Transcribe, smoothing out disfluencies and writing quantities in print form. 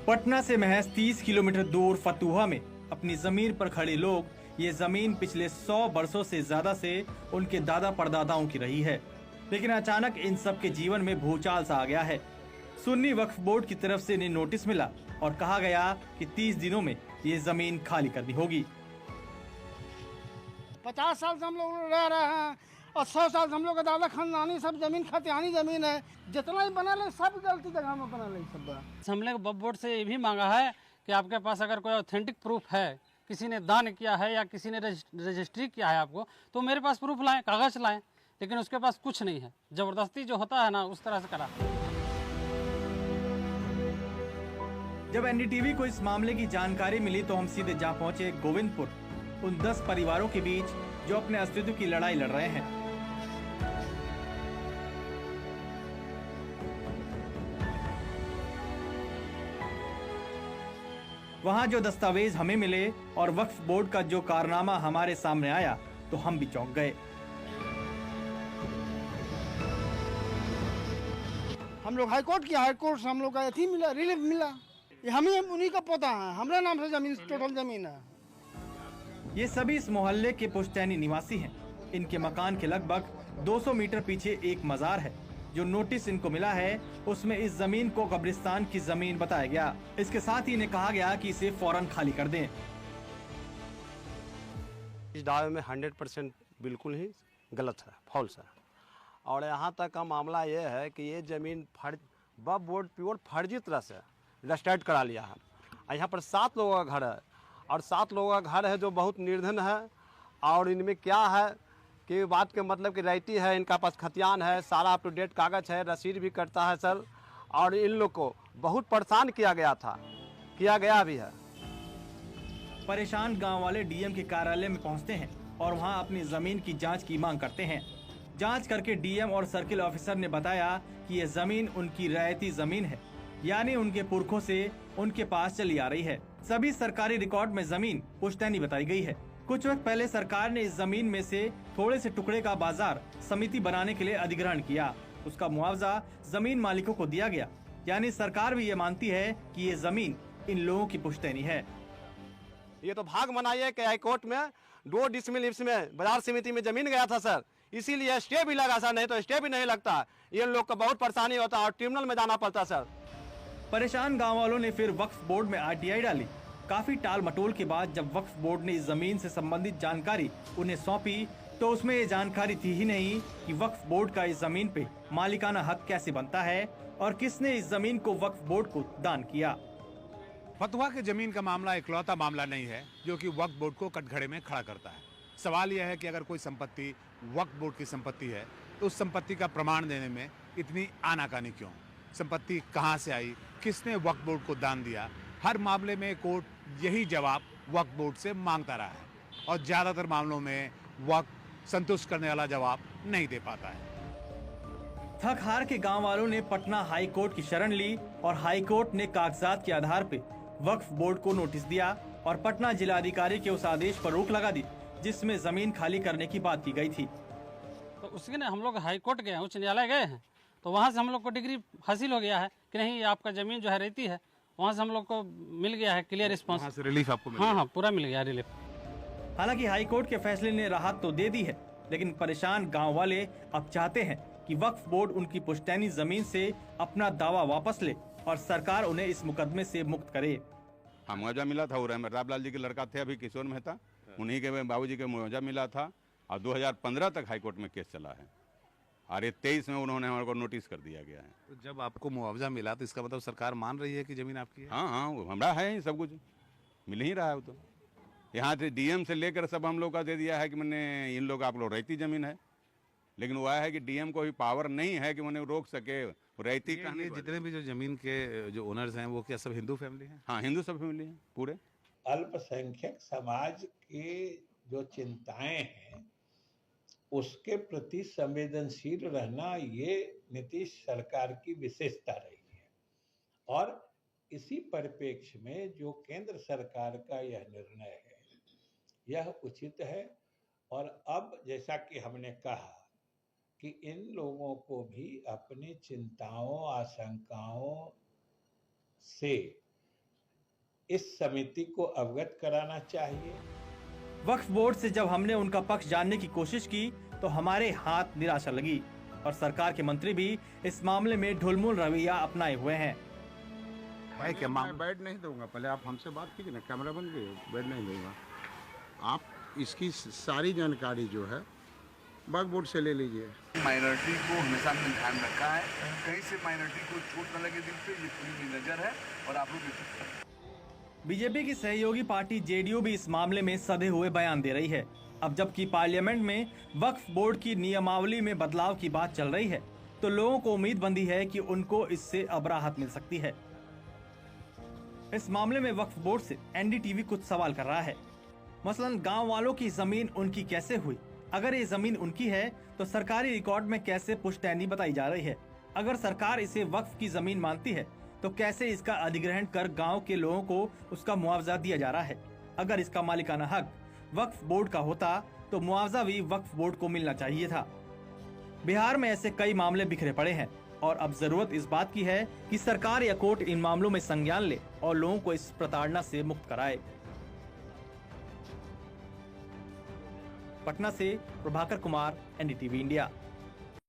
पटना से महज 30 किलोमीटर दूर फतुहा में अपनी जमीन पर खड़े लोग ये जमीन पिछले 100 वर्षों से ज्यादा से उनके दादा परदादाओं की रही है। लेकिन अचानक इन सब के जीवन में भूचाल सा आ गया है। सुन्नी वक्फ बोर्ड की तरफ से इन्हें नोटिस मिला और कहा गया कि 30 दिनों में ये जमीन खाली करनी होगी। 50 साल से हम लोग रह रहे हैं और 100 साल से हम लोग का दादा खानदानी सब जमीन खतियानी जमीन है। जितना ही बना ले सब गलती जगह में बना ले सब। हमने वक्फ बोर्ड से ये भी मांगा है कि आपके पास अगर कोई ऑथेंटिक प्रूफ है, किसी ने दान किया है या किसी ने रजिस्ट्री किया है आपको, तो मेरे पास प्रूफ लाएं, कागज लाएं। लेकिन उसके पास कुछ नहीं है। जबरदस्ती जो होता है ना, उस तरह से करा। जब एनडीटीवी को इस मामले की जानकारी मिली तो हम सीधे जा पहुंचे गोविंदपुर, उन 10 परिवारों के बीच जो अपने अस्तित्व की लड़ाई लड़ रहे हैं। वहां जो दस्तावेज हमें मिले और वक्फ बोर्ड का जो कारनामा हमारे सामने आया तो हम भी चौंक गए। हम लोग हाईकोर्ट से हम लोग का अथी मिला, रिलीफ मिला। ये हम ही उन्हीं का पोता है, हमारे नाम से जमीन, टोटल जमीन है। ये सभी इस मोहल्ले के पुश्तैनी निवासी हैं। इनके मकान के लगभग 200 मीटर पीछे एक मजार है। जो नोटिस इनको मिला है उसमें इस जमीन को कब्रिस्तान की जमीन बताया गया। इसके साथ ही इन्हें कहा गया कि इसे फौरन खाली कर दें। इस दावे में 100% बिल्कुल ही गलत है, फॉल्स है। और यहाँ तक का मामला ये है कि ये ज़मीन वक्फ बोर्ड प्योर फर्जी तरह से रजिस्टर्ड करा लिया है। यहाँ पर 7 लोगों का घर है और 7 लोगों का घर है जो बहुत निर्धन है। और इनमें क्या है कि बात के मतलब कि राइटी है, इनका पास खतियान है, सारा अप टू डेट कागज़ है, रसीद भी करता है सर। और इन लोग को बहुत परेशान किया गया भी है। परेशान गांव वाले डीएम के कार्यालय में पहुंचते हैं और वहां अपनी जमीन की जांच की मांग करते हैं। जांच करके डीएम और सर्किल ऑफिसर ने बताया कि यह जमीन उनकी रियायती जमीन है, यानी उनके पुरखों से उनके पास चली आ रही है। सभी सरकारी रिकॉर्ड में जमीन पुश्तैनी बताई गई है। कुछ वक्त पहले सरकार ने इस जमीन में से थोड़े से टुकड़े का बाजार समिति बनाने के लिए अधिग्रहण किया। उसका मुआवजा जमीन मालिकों को दिया गया। यानी सरकार भी ये मानती है कि ये जमीन इन लोगों की पुश्तैनी है। ये तो भाग मनाइए कि हाईकोर्ट में 2 डिसमिल में बाजार समिति में जमीन गया था सर, इसीलिए स्टे भी लगा सर, नहीं तो स्टे भी नहीं लगता। ये लोग को बहुत परेशानी होता है और ट्रिब्यूनल में जाना पड़ता सर। परेशान गाँव वालों ने फिर वक्फ बोर्ड में आरटीआई डाली। काफी टाल मटोल के बाद जब वक्फ बोर्ड ने इस जमीन से संबंधित जानकारी उन्हें सौंपी तो उसमें ये जानकारी थी ही नहीं कि वक्फ बोर्ड का इस जमीन पे मालिकाना हक कैसे बनता है और किसने इस जमीन को वक्फ बोर्ड को दान किया। फतुहा के जमीन का मामला इकलौता मामला नहीं है जो कि वक्फ बोर्ड को कटघरे में खड़ा करता है। सवाल यह है कि अगर कोई संपत्ति वक्फ बोर्ड की संपत्ति है तो उस संपत्ति का प्रमाण देने में इतनी आनाकानी क्यों? संपत्ति कहां से आई, किसने वक्फ बोर्ड को दान दिया? हर मामले में कोर्ट यही जवाब वक्फ बोर्ड से मांगता रहा है और ज्यादातर मामलों में वक्फ संतुष्ट करने वाला जवाब नहीं दे पाता है। थक हार के गांव वालों ने पटना हाई कोर्ट की शरण ली और हाई कोर्ट ने कागजात के आधार पे वक्फ बोर्ड को नोटिस दिया और पटना जिलाधिकारी के उस आदेश पर रोक लगा दी जिसमें जमीन खाली करने की बात की गई थी। तो उसके ने हम लोग हाई कोर्ट गए हैं, उच्च न्यायालय गए हैं, तो वहाँ से हम लोग को डिग्री हासिल हो गया है कि नहीं आपका जमीन जो है रहती है। वहाँ से हम लोग को मिल गया है क्लियर रिस्पॉन्स। वहाँ से रिलीफ आपको मिल हाँ हाँ पूरा मिल गया रिलीफ। हालांकि हाईकोर्ट के फैसले ने राहत तो दे दी है, लेकिन परेशान गांव वाले अब चाहते हैं कि वक्फ बोर्ड उनकी पुश्तैनी जमीन से अपना दावा वापस ले और सरकार उन्हें इस मुकदमे से मुक्त करे। मुआवजा मिला था, रामलाल जी के लड़का थे अभी किशोर मेहता, उन्हीं के बाबूजी के मुआवजा मिला था और 2015 तक हाईकोर्ट में केस चला है और ये 23 में उन्होंने हमारे को नोटिस कर दिया गया है। तो जब आपको मुआवजा मिला तो इसका मतलब सरकार मान रही है कि जमीन आपकी है? हाँ हाँ, वो हमारा है ही, सब कुछ मिल ही रहा है। वो तो यहाँ से डीएम से लेकर सब हम लोग का दे दिया है कि मैंने इन लोग आप लोग रहती जमीन है, लेकिन वो है कि डीएम को भी पावर नहीं है कि मैंने रोक सके रहती। ये जितने भी जो जमीन के जो ओनर्स हैं वो क्या सब हिंदू फैमिली हैं? हाँ, हिंदू सब फैमिली है पूरे। अल्पसंख्यक समाज के जो चिंताएं हैं उसके प्रति संवेदनशील रहना ये नीतीश सरकार की विशेषता रही है और इसी परिप्रेक्ष्य में जो केंद्र सरकार का यह निर्णय है यह उचित है। और अब जैसा कि हमने कहा कि इन लोगों को भी अपनी चिंताओं आशंकाओं से इस समिति को अवगत कराना चाहिए। वक्फ बोर्ड से जब हमने उनका पक्ष जानने की कोशिश की तो हमारे हाथ निराशा लगी और सरकार के मंत्री भी इस मामले में ढुलमुल रवैया अपनाए हुए हैं। भाई क्या मैं बैठ नहीं दूंगा, पहले आप हमसे बात कीजिए ना, कैमरा बंद कीजिए, बैठ नहीं दूंगा। आप इसकी सारी जानकारी जो है वक्फ बोर्ड से ले लीजिए। माइनॉरिटी को हमेशा हमने ध्यान रखा है, कहीं से माइनॉरिटी को चोट न लगे दिल पे, ये पूरी नजर है और आप लोग। बीजेपी की सहयोगी पार्टी जेडीयू भी इस मामले में सधे हुए बयान दे रही है। अब जबकि पार्लियामेंट में वक्फ बोर्ड की नियमावली में बदलाव की बात चल रही है तो लोगों को उम्मीद बंधी है कि उनको इससे अब राहत मिल सकती है। इस मामले में वक्फ बोर्ड से एनडीटीवी कुछ सवाल कर रहा है। मसलन गांव वालों की जमीन उनकी कैसे हुई? अगर ये जमीन उनकी है तो सरकारी रिकॉर्ड में कैसे पुश्तैनी बताई जा रही है? अगर सरकार इसे वक्फ की जमीन मानती है तो कैसे इसका अधिग्रहण कर गांव के लोगों को उसका मुआवजा दिया जा रहा है? अगर इसका मालिकाना हक वक्फ बोर्ड का होता तो मुआवजा भी वक्फ बोर्ड को मिलना चाहिए था। बिहार में ऐसे कई मामले बिखरे पड़े हैं और अब जरूरत इस बात की है कि सरकार या कोर्ट इन मामलों में संज्ञान ले और लोगों को इस प्रताड़ना से मुक्त कराए। पटना से प्रभाकर कुमार, एनडीटीवी इंडिया।